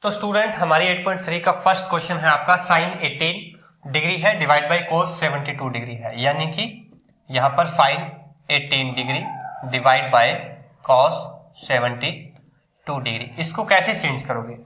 तो स्टूडेंट हमारी 8.3 का फर्स्ट क्वेश्चन है आपका साइन 18 डिग्री है डिवाइड बाय कोस 72 डिग्री है, यानी कि यहां पर sine 18 degree divide by cos 72 degree. इसको कैसे चेंज करोगे?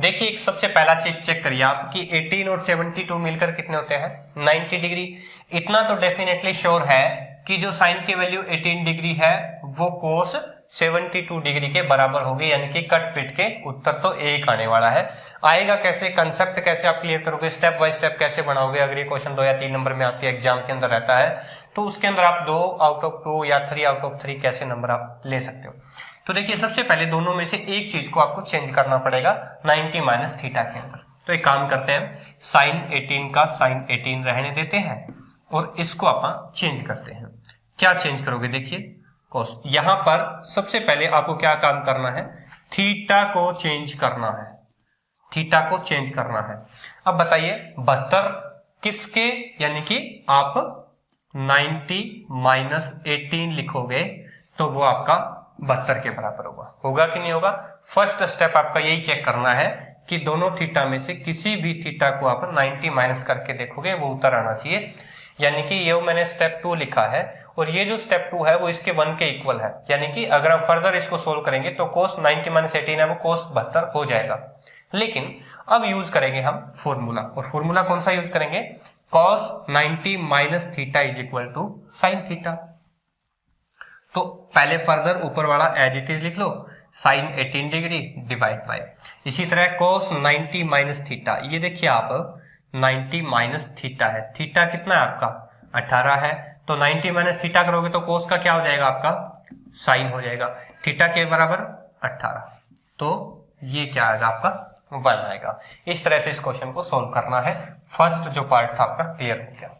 देखिए एक सबसे पहला चीज चेक करिए आप कि 18 और 72 मिलकर कितने होते हैं 90 डिग्री। इतना तो डेफिनेटली श्योर है कि जो साइन की वैल्यू 18 डिग्री है वो कोस 72 डिग्री के बराबर होगी, यानी कि कट पिट के उत्तर तो एक आने वाला है। आएगा कैसे, कंसेप्ट कैसे आप क्लियर करोगे, स्टेप बाय स्टेप कैसे बनाओगे। अगर ये क्वेश्चन 2 या 3 नंबर में आपके एग्जाम के अंदर रहता है तो उसके अंदर आप 2 आउट ऑफ 2 या 3 आउट ऑफ 3 कैसे नंबर आप ले सकते हो। तो देखिए सबसे पहले दोनों में से एक चीज को आपको चेंज करना पड़ेगा 90 माइनस थीटा के अंदर। तो एक काम करते हैं, साइन 18 का साइन 18 रहने देते हैं और इसको आप चेंज करते हैं। क्या चेंज करोगे? देखिए कोस, यहां पर सबसे पहले आपको क्या काम करना है, थीटा को चेंज करना है, थीटा को चेंज करना है। अब बताइए 72 किसके, यानी कि आप 90 माइनस 18 लिखोगे तो वो आपका 72 के बराबर होगा कि नहीं होगा। फर्स्ट स्टेप आपका यही चेक करना है कि दोनों थीटा में से किसी भी थीटा को आप 90 माइनस करके देखोगे वो उत्तर आना चाहिए, यानी कि ये मैंने स्टेप 2 लिखा है और ये जो स्टेप 2 है वो इसके 1 के इक्वल है, यानी कि अगर हम फर्दर इसको सोल्व करेंगे तो कोस 90 माइनस 18 है वो कोस 72 हो जाएगा। लेकिन अब यूज करेंगे हम फॉर्मूला, और फॉर्मूला कौन सा यूज करेंगे, cos 90 minus theta is equal to sine theta. तो पहले फर्दर ऊपर वाला एज इट इज लिख लो, साइन 18 डिग्री डिवाइड बाय, इसी तरह कोस 90 माइनस थीटा, ये देखिए आप 90 माइनस थीटा है, थीटा कितना है आपका 18 है, तो 90 माइनस थीटा करोगे तो कोस का क्या हो जाएगा आपका साइन हो जाएगा, थीटा के बराबर 18, तो ये क्या आएगा आपका 1 आएगा। इस तरह से इस क्वेश्चन को सोल्व करना है। फर्स्ट जो पार्ट था आपका क्लियर हो गया।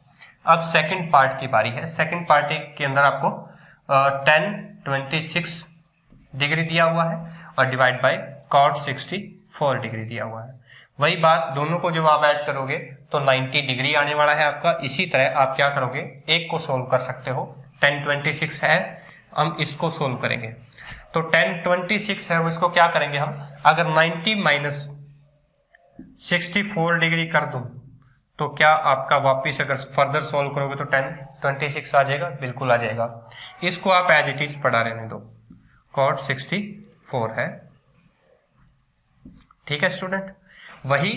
अब सेकंड पार्ट की बारी है। सेकंड पार्ट के अंदर आपको 26 डिग्री दिया हुआ है और डिवाइड बाय कॉट 64 डिग्री दिया हुआ है। वही बात, दोनों को जब आप ऐड करोगे तो 90 डिग्री आने वाला है आपका। इसी तरह आप क्या करोगे, एक को सोल्व कर सकते हो, 1026 है, हम इसको सोल्व करेंगे तो 1026 है वो, इसको क्या करेंगे हम, अगर 90 माइनस 64 डिग्री कर दूं तो क्या आपका वापिस अगर फर्दर सॉल्व करोगे तो 1026 आ जाएगा, बिल्कुल आ जाएगा। इसको आप एज इट इज पढ़ा रहने दो, कॉट 64 है, ठीक है स्टूडेंट। वही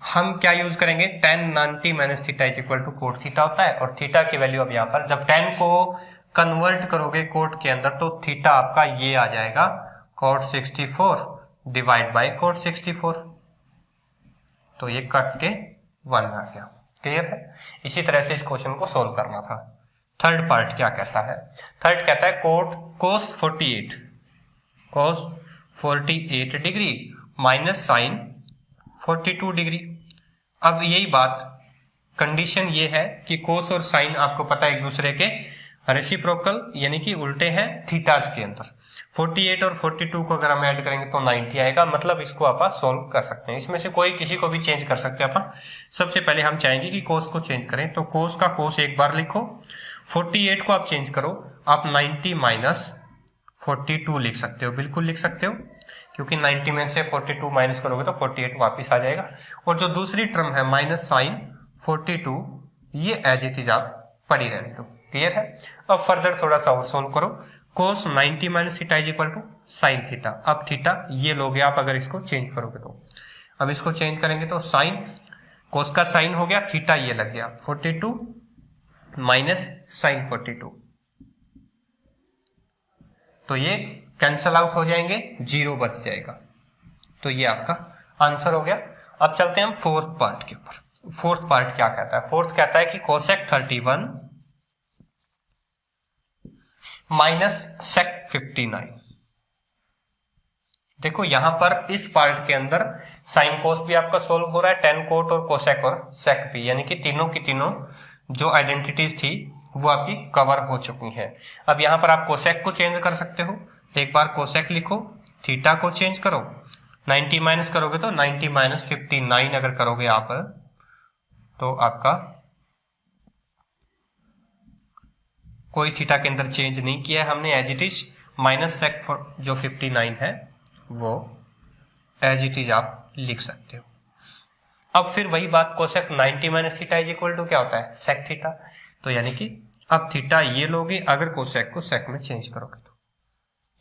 हम क्या यूज करेंगे, 10 90 minus theta is equal to cot theta होता है, और थीटा की वैल्यू अब यहाँ पर जब 10 को कन्वर्ट करोगे कोट के अंदर तो थीटा आपका ये आ जाएगा कॉट 64 डिवाइड बाय कोट 64, तो ये कट के 1 आ गया। क्लियर है? इसी तरह से इस क्वेश्चन को सोल्व करना था। थर्ड पार्ट क्या कहता है, थर्ड कहता है कोस 48 डिग्री माइनस साइन 42 डिग्री। अब यही बात, कंडीशन ये है कि कोस और साइन आपको पता है एक दूसरे के रेसिप्रोकल यानी कि उल्टे हैं थीटास के अंदर। 48 और 42 को अगर हम ऐड करेंगे तो 90 आएगा, मतलब इसको आप सोल्व कर सकते हैं। इसमें से कोई किसी को भी चेंज कर सकते हैं आप। सबसे पहले हम चाहेंगे कि कोस को चेंज करें, तो कोस का कोस एक बार लिखो, 48 को आप चेंज करो, आप 90 माइनस 42 लिख सकते हो, बिल्कुल लिख सकते हो, क्योंकि 90 में से 42 माइनस करोगे तो 48 वापिस आ जाएगा। और जो दूसरी टर्म है माइनस साइन 42, ये एज इट इज आप पढ़ी रहने दो। क्लियर है? अब फर्दर थोड़ा सा और सोल्व करो, cos 90 minus theta is equal to sine theta. अब थीटा ये लोगे आप अगर इसको चेंज करोगे तो, अब इसको चेंज करेंगे तो साइन, कोस का साइन हो गया, थीटा ये लग गया 42 माइनस साइन 42, तो ये कैंसल आउट हो जाएंगे, 0 बच जाएगा, तो ये आपका आंसर हो गया। अब चलते हैं हम फोर्थ पार्ट के ऊपर। फोर्थ पार्ट क्या कहता है, फोर्थ कहता है कि कोसेक 31 माइनस सेक 59। देखो यहां पर इस पार्ट के अंदर साइन कोस भी आपका सोल्व हो रहा है, टेन कोट और कोसेक और सेक भी, यानी कि तीनों की तीनों जो आइडेंटिटीज थी वो आपकी कवर हो चुकी है। अब यहां पर आप कोसेक को चेंज कर सकते हो, एक बार कोसेक लिखो, थीटा को चेंज करो, 90 माइनस करोगे तो 90 माइनस 59 अगर करोगे आप तो आपका कोई थीटा के अंदर चेंज नहीं किया है हमने, as it is minus sec जो 59 है वो एज इट इज आप लिख सकते हो। अब फिर वही बात, cosec 90 minus theta is equal to क्या होता है, सेक थीटा। तो यानी कि अब थीटा ये लोगे, अगर कोसेक को सेक में चेंज करोगे तो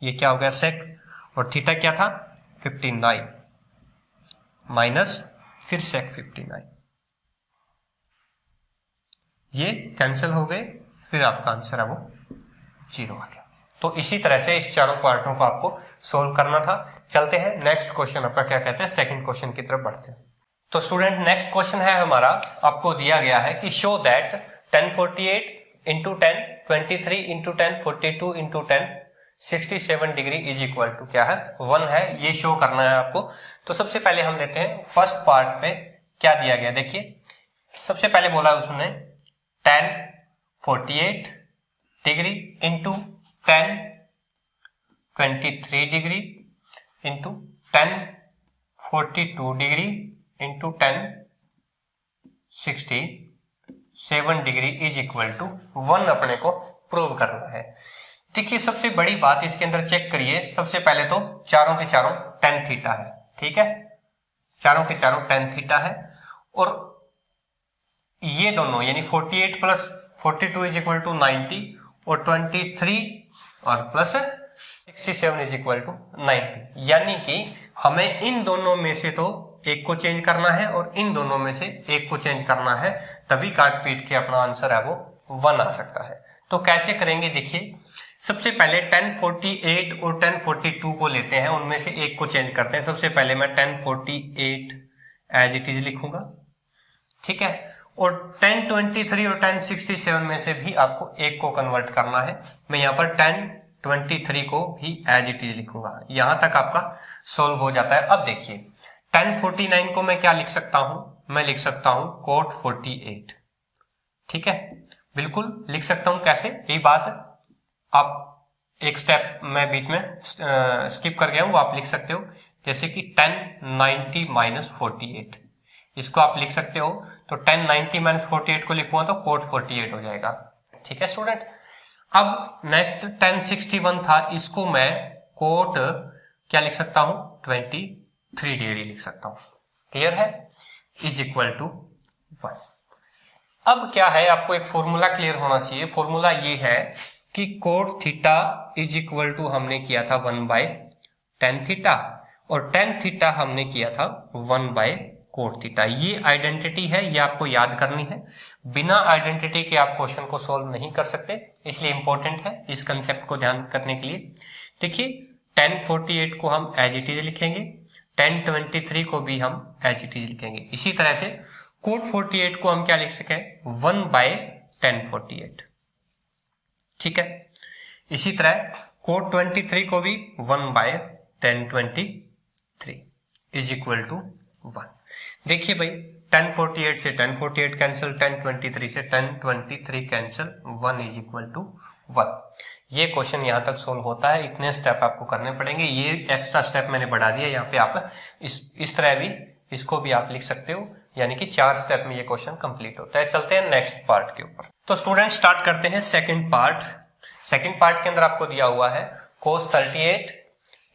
ये क्या हो गया सेक, और थीटा क्या था 59 माइनस फिर सेक 59, ये कैंसिल हो गए, फिर आपका आंसर है वो 0 आ गया। तो इसी तरह से इस चारों पार्टों को आपको सोल्व करना था। चलते हैं नेक्स्ट क्वेश्चन, आपका क्या कहते हैं सेकंड क्वेश्चन की तरफ बढ़ते हैं। तो स्टूडेंट नेक्स्ट क्वेश्चन है हमारा, आपको दिया गया है कि show that 1048 into 10 23 into 10 42 into 10 67 degree is equal to क्या है 1 है, ये शो करना है आपको। तो सबसे पहले हम लेते हैं फर्स्ट पार्ट पे क्या दिया गया। देखिए सबसे पहले बोला उसने 1048 degree into 1023 degree into 1042 degree into 1067 degree is equal to 1 अपने को प्रूव करना है। देखिए सबसे बड़ी बात इसके अंदर चेक करिए, सबसे पहले तो चारों के चारों tan थीटा है, ठीक है, चारों के चारों tan थीटा है, और ये दोनों यानी 48 प्लस 42 इज इक्वल टू 90 और 23 और प्लस 67 इज इक्वल टू 90, यानी कि हमें इन दोनों में से तो एक को चेंज करना है और इन दोनों में से एक को चेंज करना है, तभी काट पीट के अपना आंसर है वो 1 आ सकता है। तो कैसे करेंगे, देखिए सबसे पहले 1048 और 1042 को लेते हैं, उनमें से एक को चेंज करते हैं। सबसे पहले मैं 1048 एज इट इज लिखूंगा, ठीक है, और 1023 और 1067 में से भी आपको एक को कन्वर्ट करना है। मैं यहाँ पर 1023 को भी एज इट इज लिखूंगा। यहां तक आपका सोल्व हो जाता है। अब देखिए 1049 को मैं क्या लिख सकता हूं, मैं लिख सकता हूं कोट 48, ठीक है, बिल्कुल लिख सकता हूं। कैसे, यही बात आप एक स्टेप मैं बीच में स्किप कर गया हूं, वो आप लिख सकते हो, जैसे कि 1090 माइनस 48, इसको आप लिख सकते हो। तो 1090 माइनस 48 को लिखूंगा तो कोट 48 हो जाएगा, ठीक है स्टूडेंट। अब नेक्स्ट 1061 था, इसको मैं कोट क्या लिख सकता हूं 23 डिग्री लिख सकता हूं, क्लियर है, इज इक्वल टू 1। अब क्या है, आपको एक फॉर्मूला क्लियर होना चाहिए। फॉर्मूला ये है कि cot theta is equal to हमने किया था 1/tan थीटा, और tan थीटा हमने किया था 1/कोट थीटा। ये आइडेंटिटी है, ये आपको याद करनी है। बिना आइडेंटिटी के आप क्वेश्चन को सोल्व नहीं कर सकते, इसलिए इंपॉर्टेंट है इस कंसेप्ट को ध्यान करने के लिए। देखिए 1048 को हम एज इट इज लिखेंगे, 1023 को भी हम एज इट इज लिखेंगे। इसी तरह से कोट 48 को हम क्या लिख सके 1/1048, ठीक है। इसी तरह कोट 23 को भी 1/1023 इज इक्वल टू 1। देखिए भाई 1048 से 1048 कैंसिल, 1023 से 1023 कैंसिल, 1 इज इक्वल टू 1। ये क्वेश्चन यहां तक सोल्व होता है। इतने स्टेप आपको करने पड़ेंगे, ये एक्स्ट्रा स्टेप मैंने बढ़ा दिया यहाँ पे। आप इस तरह भी इसको भी आप लिख सकते हो, यानी कि 4 स्टेप में ये क्वेश्चन कंप्लीट होता है। चलते हैं नेक्स्ट पार्ट के ऊपर। तो स्टूडेंट स्टार्ट करते हैं सेकंड पार्ट। सेकंड पार्ट के अंदर आपको दिया हुआ है cos 38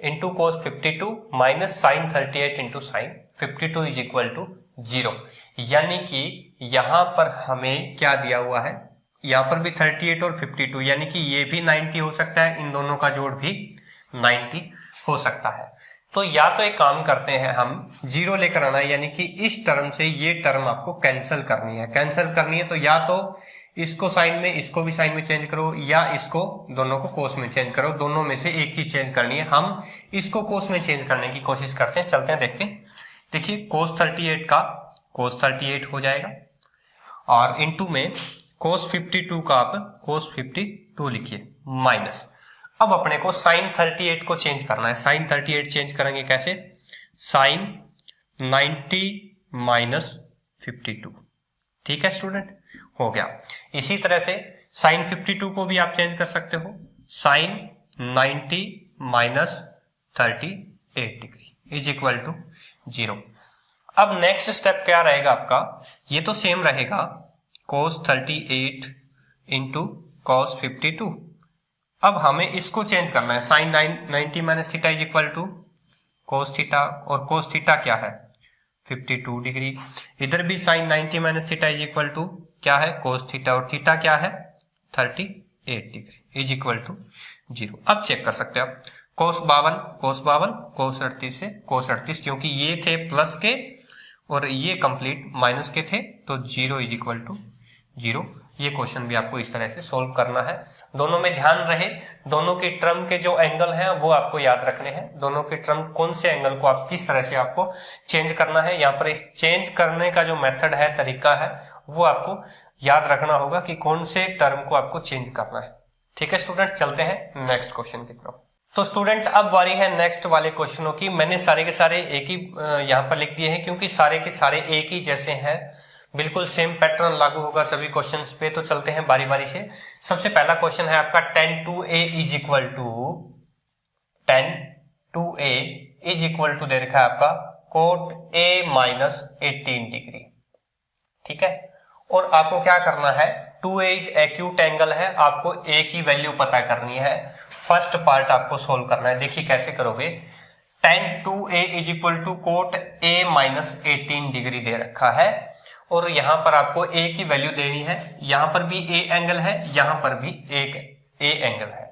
into cos 52 minus sine 38 into sine 52 is equal to 0, यानी कि यहां पर हमें क्या दिया हुआ है, यहां पर भी 38 और 52, यानी कि ये भी 90 हो सकता है, इन दोनों का जोड़ भी 90 हो सकता है। तो या तो एक काम करते हैं, हम 0 लेकर आना है, यानी कि इस टर्म से ये टर्म आपको कैंसिल करनी है। कैंसिल करनी है तो या तो इसको साइन में, इसको भी साइन में चेंज करो, या इसको दोनों को कोस में चेंज करो। दोनों में से एक ही चेंज करनी है। हम इसको कोस में चेंज करने की कोशिश करते हैं, चलते हैं देखते हैं। देखिए cos 38 का cos 38 हो जाएगा, और इनटू में cos 52 का आप cos 52 लिखिए माइनस। अब अपने को साइन 38 को चेंज करना है। साइन 38 चेंज करेंगे कैसे, साइन 90 माइनस 52, ठीक है स्टूडेंट, हो गया। इसी तरह से साइन 52 को भी आप चेंज कर सकते हो, sine 90 minus 38 degree is equal to 0। अब नेक्स्ट स्टेप क्या रहेगा आपका, ये तो सेम रहेगा cos 38 इंटू cos 52। अब हमें इसको चेंज करना है, sine 90 minus theta is equal to cos theta, और cos थीटा क्या है 52 डिग्री। इधर भी sine 90 minus theta is equal to क्या है, कोस थीटा, और थीटा क्या है 38 डिग्री इज इक्वल टू 0। अब चेक कर सकते हैं आप, कोस 52 कोस 38 से कोस 38, क्योंकि ये थे प्लस के और ये कंप्लीट माइनस के थे, तो 0 इज इक्वल टू 0। ये क्वेश्चन भी आपको इस तरह से सोल्व करना है। दोनों में ध्यान रहे, दोनों के टर्म के जो एंगल हैं वो आपको याद रखने हैं। दोनों के टर्म कौन से एंगल को आप किस तरह से आपको चेंज करना है, यहाँ पर इस चेंज करने का जो मेथड है, तरीका है, वो आपको याद रखना होगा कि कौन से टर्म को आपको चेंज करना है। ठीक है स्टूडेंट, चलते हैं नेक्स्ट क्वेश्चन की तरफ। तो स्टूडेंट अब बारी है नेक्स्ट वाले क्वेश्चनों की। मैंने सारे के सारे एक ही यहाँ पर लिख दिए हैं, क्योंकि सारे के सारे एक ही जैसे हैं, बिल्कुल सेम पैटर्न लागू होगा सभी क्वेश्चंस पे। तो चलते हैं बारी बारी से। सबसे पहला क्वेश्चन है आपका tan 2a is equal to दे रखा है आपका cot a माइनस 18 डिग्री। ठीक है, और आपको क्या करना है, 2a इज एक्यूट एंगल है, आपको a की वैल्यू पता करनी है। फर्स्ट पार्ट आपको सोल्व करना है। देखिए कैसे करोगे, tan 2a is equal to cot a minus 18 degree दे रखा है, और यहां पर आपको a की वैल्यू देनी है। यहां पर भी a एंगल है, यहां पर भी एक a एंगल है।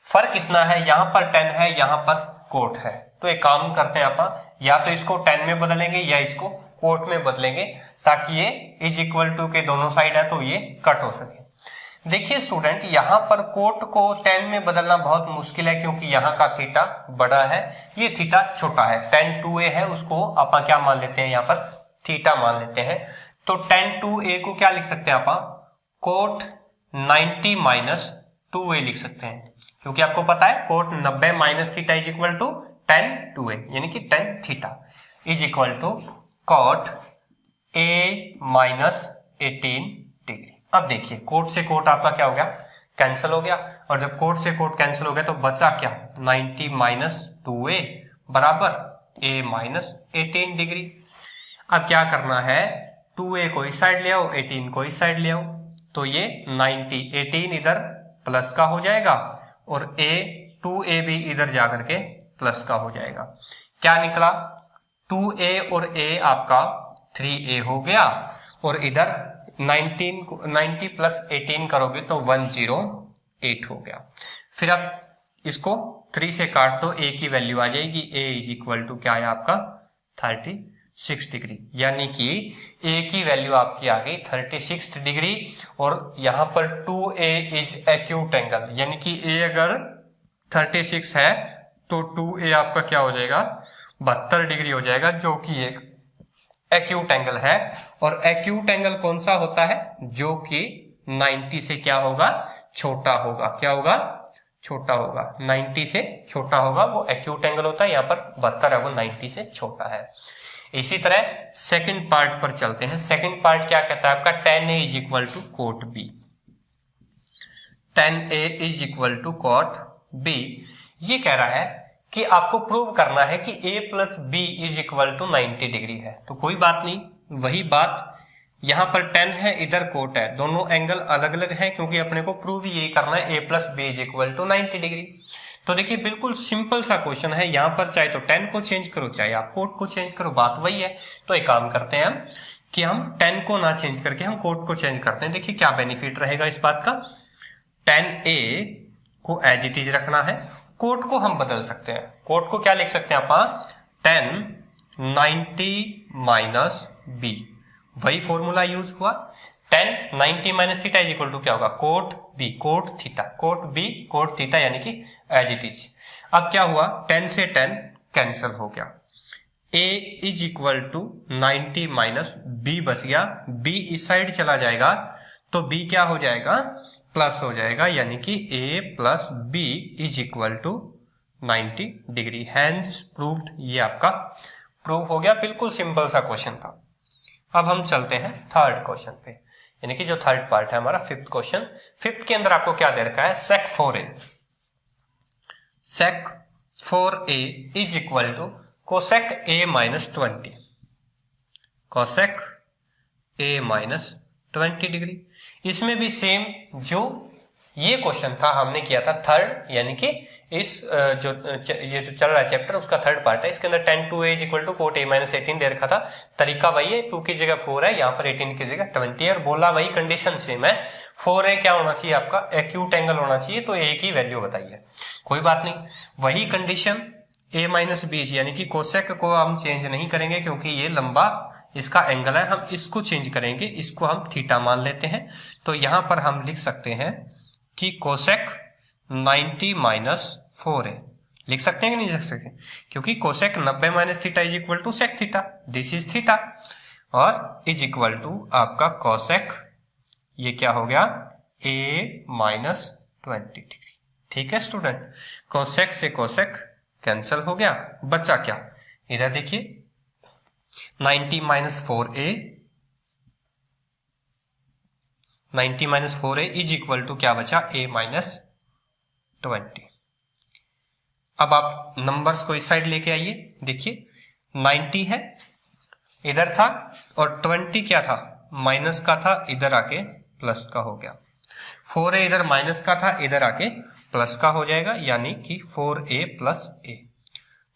फर्क कितना है, यहां पर tan है, यहां पर cot है। तो एक काम करते हैं आप, या तो इसको tan में बदलेंगे या इसको cot में बदलेंगे, ताकि ये इज इक्वल टू के दोनों साइड है तो ये कट हो सके। देखिए स्टूडेंट, यहां पर कोट को tan में बदलना बहुत मुश्किल है, क्योंकि यहाँ का थीटा बड़ा है, ये थीटा छोटा है। tan 2a है, उसको आप क्या मान लेते हैं, यहाँ पर थीटा मान लेते हैं। तो tan 2a को क्या लिख सकते हैं आप, cot 90 माइनस 2a लिख सकते हैं, क्योंकि आपको पता है cot 90 minus theta is equal to tan 2a, यानी कि tan theta is equal to cot a minus 18 degree. अब देखिए कोट से कोट आपका क्या हो गया, कैंसिल हो गया, और जब कोट से कोट कैंसिल हो गया तो बचा क्या, 90 माइनस 2a बराबर a माइनस 18 डिग्री। अब क्या करना है, 2a को इस साइड ले आओ, 18 को इस साइड ले आओ, तो ये 90, 18 इधर प्लस का हो जाएगा, और 2a भी इधर जाकर के प्लस का हो जाएगा। क्या निकला, 2a और a आपका 3a हो गया, और इधर 90 प्लस 18 करोगे तो 108 हो गया। फिर आप इसको 3 से काट दो, a की वैल्यू आ जाएगी, a इज इक्वल टू क्या है आपका 36 डिग्री, यानी कि a की वैल्यू आपकी आ गई 36 डिग्री। और यहां पर 2a इज एक्यूट एंगल, यानी कि a अगर 36 है तो 2a आपका क्या हो जाएगा, 72 डिग्री हो जाएगा, जो कि एक एक्यूट एंगल है। और एक्यूट एंगल कौन सा होता है, जो कि 90 से क्या होगा, छोटा होगा। क्या होगा, छोटा होगा, 90 से छोटा होगा, वो एक्यूट एंगल होता है। यहाँ पर 72 है, वो 90 से छोटा है। इसी तरह सेकंड पार्ट पर चलते हैं। सेकंड पार्ट क्या कहता है आपका, tan a is equal to cot b। tan a is equal to cot b, ये कह रहा है कि आपको प्रूव करना है कि a plus b is equal to 90 degree है। तो कोई बात नहीं, वही बात, यहां पर tan है, इधर कोट है, दोनों एंगल अलग अलग हैं, क्योंकि अपने को प्रूव यही करना है a plus b is equal to 90 degree. तो देखिए बिल्कुल सिंपल सा क्वेश्चन है, यहां पर चाहे तो tan को चेंज करो, चाहे आप कोट को चेंज करो, बात वही है। तो एक काम करते हैं हम कि हम tan को ना चेंज करके हम कोट को चेंज करते हैं। देखिए क्या बेनिफिट रहेगा इस बात का, tan a को एज इट इज रखना है, कोट को हम बदल सकते हैं। कोट को क्या लिख सकते हैं आप, tan 90 माइनस b, वही फॉर्मूला यूज हुआ। tan 90 minus theta is equal to क्या होगा, cot b, cot theta, cot b cot theta, यानी कि एज इट इज। अब क्या हुआ, tan से tan कैंसिल हो गया, a is equal to 90 minus b बच गया, b इस साइड चला जाएगा तो b क्या हो जाएगा, प्लस हो जाएगा, यानी कि a plus b is equal to 90 degree. Hence proved, ये आपका प्रूव हो गया। बिल्कुल सिंपल सा क्वेश्चन था। अब हम चलते हैं थर्ड क्वेश्चन पे, यानी कि जो थर्ड पार्ट है हमारा फिफ्थ क्वेश्चन। फिफ्थ के अंदर आपको क्या दे रखा है, sec 4a is equal to cosec a minus 20, cosec a minus 20 degree. इसमें भी सेम जो ये क्वेश्चन था, हमने किया था थर्ड, यानी कि इस ये जो चल रहा है चैप्टर उसका थर्ड पार्ट है। इसके अंदर 10 to a equal to cot a minus 18 दे रखा था। तरीका वही है, 2 की जगह 4 है, यहाँ पर 18 की जगह 20 है, और बोला वही कंडीशन सेम है। 4a क्या होना चाहिए आपका, एक्यूट एंगल होना चाहिए, तो a की वैल्यू बताइए। कोई बात नहीं, वही कंडीशन a माइनस b, यानी कि कोसेक को हम चेंज नहीं करेंगे क्योंकि ये लंबा इसका एंगल है, हम इसको चेंज करेंगे, इसको हम थीटा मान लेते हैं। तो यहां पर हम लिख सकते हैं कि कोसेक 90 माइनस 4a लिख सकते हैं कि नहीं लिख सकते, क्योंकि cosec 90 minus theta is equal to sec theta, this is theta, और इज इक्वल टू आपका कोसेक, ये क्या हो गया, a माइनस 20 डिग्री। ठीक है स्टूडेंट, कोसेक से कोसेक कैंसिल हो गया, बचा क्या, इधर देखिए 90 minus 4a, 90 minus 4a is equal to क्या बचा, a माइनस 20। अब आप नंबर्स को इस साइड लेके आइए, देखिए 90 है इधर था, और 20 क्या था, माइनस का था, इधर आके प्लस का हो गया। 4a इधर माइनस का था, इधर आके प्लस का हो जाएगा, यानी कि 4a प्लस a।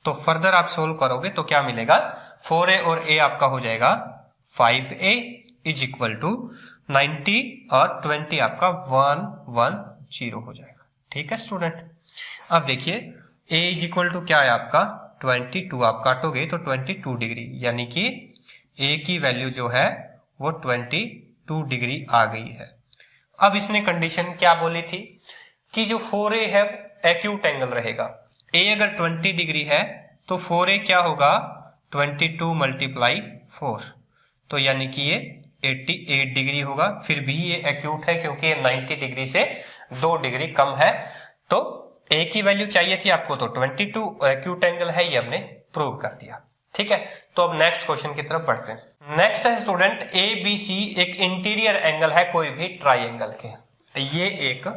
तो फर्दर आप सोल्व करोगे तो क्या मिलेगा, 4a और a आपका हो जाएगा 5a इज इक्वल टू 90 और 20 आपका 110 हो जाएगा। ठीक है स्टूडेंट, अब देखिए a इज इक्वल टू क्या है आपका 22, आप काटोगे तो 22 डिग्री, यानी कि a की वैल्यू जो है वो 22 डिग्री आ गई है। अब इसने कंडीशन क्या बोली थी कि जो 4a है एक्यूट एंगल रहेगा, a अगर 20 डिग्री है तो 4a क्या होगा 22 मल्टीप्लाई 4, तो यानी कि ये 88 डिग्री होगा। फिर भी ये एक्यूट है क्योंकि ये 90 डिग्री से 2 डिग्री कम है, तो a की वैल्यू चाहिए थी आपको, तो 22 एक्यूट एंगल है, ये हमने प्रूव कर दिया। ठीक है, तो अब नेक्स्ट क्वेश्चन की तरफ बढ़ते हैं। नेक्स्ट है स्टूडेंट ABC एक इंटीरियर एंगल है कोई भी ट्राइंगल के, ये एक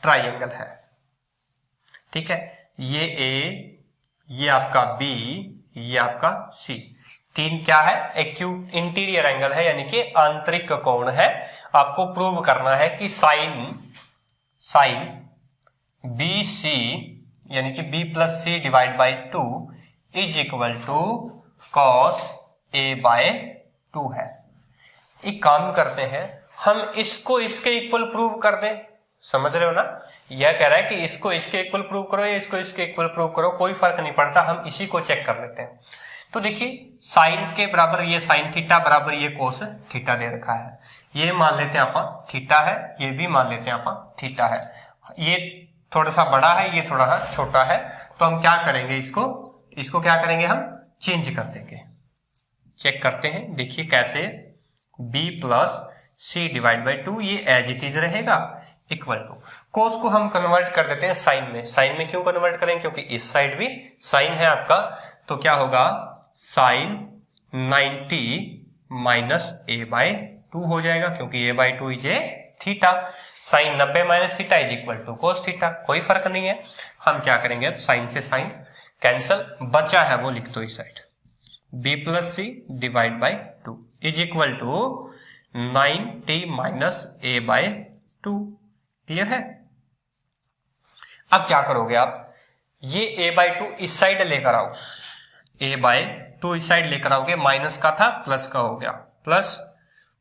ट्राइंगल है, ठीक है, ये A, ये आपका B, ये आपका C, तीन क्या है, एक्यूट इंटीरियर एंगल है, यानी कि आंतरिक कोण है। आपको प्रूव करना है कि साइन BC यानी कि B plus C divide by 2 is equal to cos A by 2 है। एक काम करते हैं, हम इसको इसके इक्वल प्रूव कर दें, समझ रहे हो ना, यह कह रहा है कि इसको इसके इक्वल प्रूव करो या इसको इसके इक्वल प्रूव करो, कोई फर्क नहीं पड़ता, हम इसी को चेक कर लेते हैं। तो देखिए साइन के बराबर ये साइन थीटा बराबर ये कोस थीटा दे रखा है, ये मान लेते हैं आप थीटा है, ये भी मान लेते हैं आप थीटा है, ये थोड़ा सा बड़ा है, ये थोड़ा सा छोटा है, तो हम क्या करेंगे, इसको क्या करेंगे, हम चेंज कर देंगे। चेक करते हैं, देखिए कैसे, b plus c divide by 2 ये एज इट इज रहेगा, इक्वल टू कोस को हम कन्वर्ट कर देते हैं साइन में। साइन में क्यों कन्वर्ट करें, क्योंकि इस साइड भी साइन है आपका, तो क्या होगा साइन 90 माइनस a बाय 2 हो जाएगा, क्योंकि a by 2 is a theta. Sine 90 minus theta is equal to cos theta, कोई फर्क नहीं है। हम क्या करेंगे, अब साइन से साइन कैंसल, बचा है वो लिख दो इस side, b plus c divide by 2 is equal to 90 minus a by 2। Clear है, अब क्या करोगे आप, ये a बाय 2 इस साइड लेकर आओ, a बाय 2 इस साइड लेकर आओगे, माइनस का था प्लस का हो गया, plus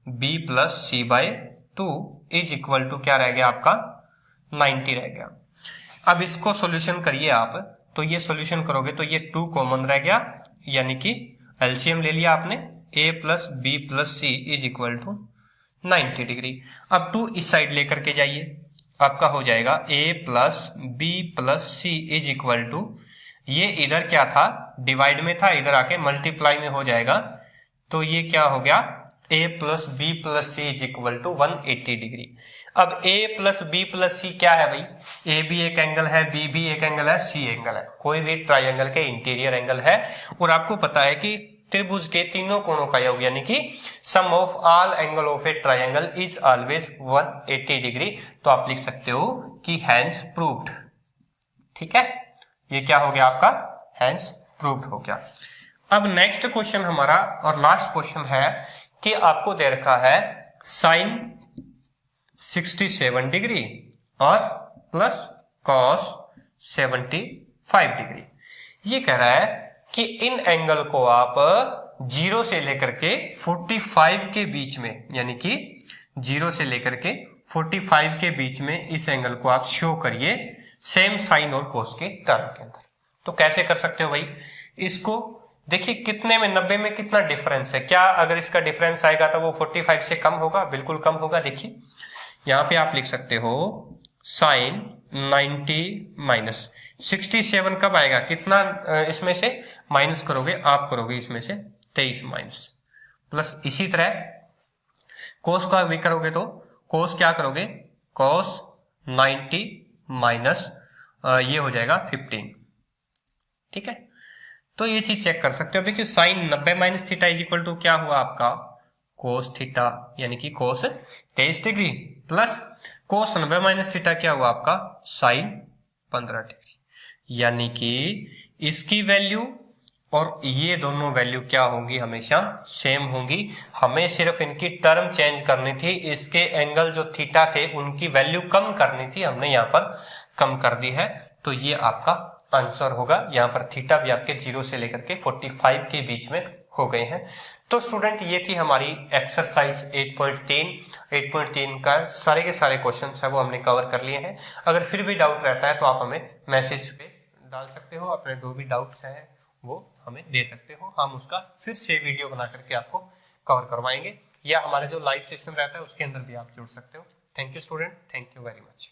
b plus c by 2 is equal to क्या रह गया आपका 90 रह गया। अब इसको सॉल्यूशन करिए आप, तो ये सॉल्यूशन करोगे तो ये 2 कॉमन रह गया, यानी कि एलसीएम ले लिया आपने, a plus b plus c is equal to 90 degree. अब 2 इस साइड लेकर के जाइए, आपका हो जाएगा a plus b plus c is equal to, ये इधर क्या था डिवाइड में था, इधर आके मल्टीप्लाई में हो जाएगा, तो ये क्या हो गया a plus b plus c is equal to 180 degree. अब a plus b plus c क्या है भाई, a भी एक एंगल है, b भी एक एंगल है, c एंगल है, कोई भी ट्राइंगल के इंटीरियर एंगल है। और आपको पता है कि त्रिभुज के तीनों कोणों का योग यानी कि sum of all angle of a triangle is always 180 degree, तो आप लिख सकते हो कि हैंस प्रूव्ड। ठीक है, ये क्या हो गया आपका हैंस प्रूव्ड हो गया। अब नेक्स्ट क्वेश्चन हमारा और लास्ट क्वेश्चन है कि आपको दे रखा है साइन 67 डिग्री और प्लस कॉस 75 डिग्री। ये कह रहा है कि इन एंगल को आप 0 से लेकर के 45 के बीच में, यानी कि 0 से लेकर के 45 के बीच में इस एंगल को आप शो करिए सेम साइन और कोस के टर्म के अंदर। तो कैसे कर सकते हो भाई, इसको देखिए कितने में 90 में कितना डिफरेंस है, क्या अगर इसका डिफरेंस आएगा तो वो 45 से कम होगा? बिल्कुल कम होगा। देखिए यहां पे आप लिख सकते हो साइन 90 माइनस 67 कब आएगा, कितना इसमें से माइनस करोगे, आप करोगे इसमें से 23 माइनस, प्लस इसी तरह कोस का भी करोगे तो कोस क्या करोगे, कोस 90 माइनस ये हो जाएगा 15। ठीक है, तो ये चीज चेक कर सकते हो। देखिए sine 90 minus theta is equal to क्या हुआ आपका, कोस थीटा, यानी कि cos 23 degree, plus cos 90 minus theta क्या हुआ आपका, साइन 15 डिग्री। यानी कि इसकी वैल्यू और ये दोनों वैल्यू क्या होंगी, हमेशा सेम होंगी। हमें सिर्फ इनकी टर्म चेंज करनी थी, इसके एंगल जो थीटा थे उनकी वैल्यू कम करनी थी, हमने यहाँ पर कम कर दी है। तो ये आपका आंसर होगा। यहाँ पर थीटा भी आपके 0 से लेकर के 45 के बीच में हो गए हैं। तो स्टूडेंट ये थी हमारी एक्सरसाइज 8.3 का सारे के सारे क्वेश्चन है वो हमने कवर कर लिए हैं। अगर फिर भी डाउट रहता है तो आप हमें मैसेज पे डाल सकते हो, अपने जो भी डाउट्स हैं वो हमें दे सकते हो, हम उसका फिर से वीडियो बना करके आपको कवर करवाएंगे, या हमारे जो लाइव सेशन रहता है उसके अंदर भी आप जुड़ सकते हो। Thank you student, thank you very much.